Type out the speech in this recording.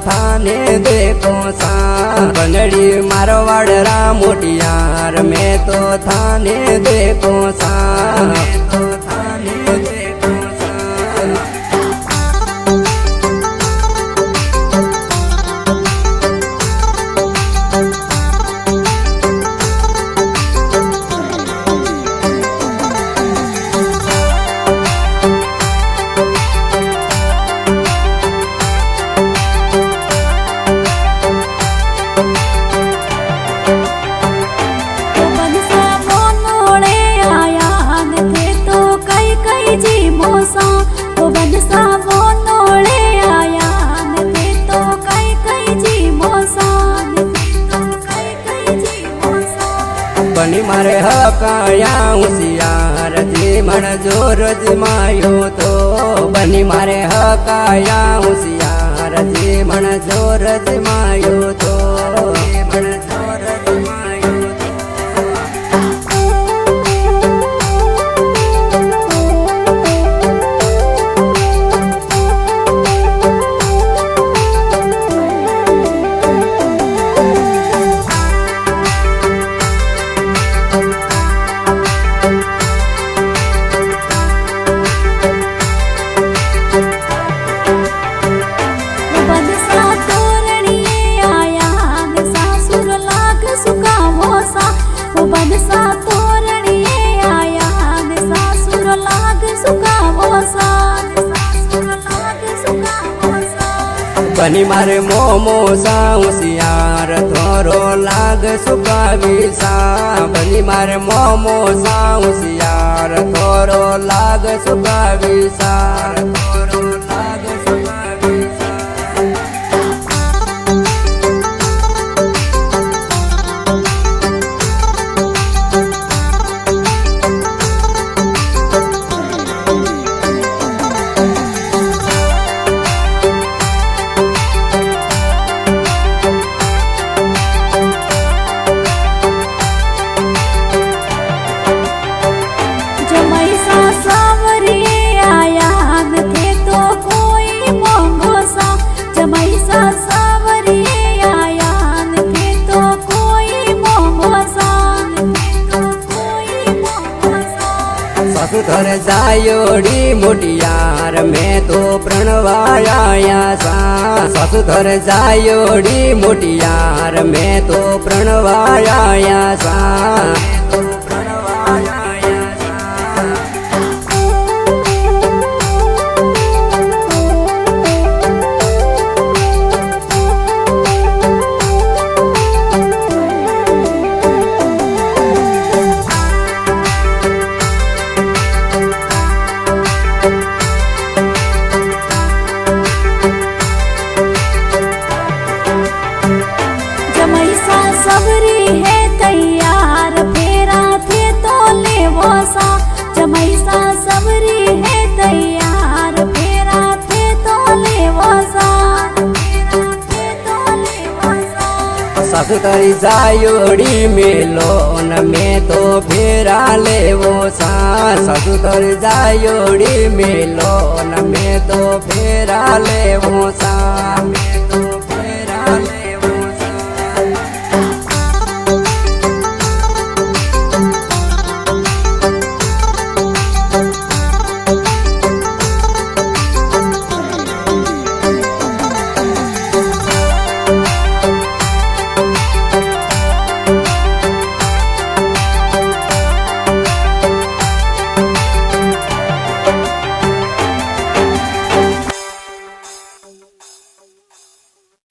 थाने देखो सा बंगड़ी मारवाड़ रामोटियार मैं तो थाने देखो सा बनी मारे हकाया होशियार जी मन जोर जमायो तो बनी मारे हकाया होशियार जी मन जोर जमायो तो मन जोर जमायो बनी मारे मोमो सा होशियार थोरो लाग सुकावी सा बनी मारे मोमो सा होशियार थोरो लाग सुकावी सा थोरो लाग सुकावी सा ससुधर जायोड़ी मोटियार मैं तो प्रणवाया सा ससुधर जायोड़ी मोटियार मैं तो प्रणवाया सा ससुतरी जायोड़ी मेलो न मैं तो फेरा लेवो सा ससुतरी जायोड़ी मेलो न मैं तो फेरा लेवो सा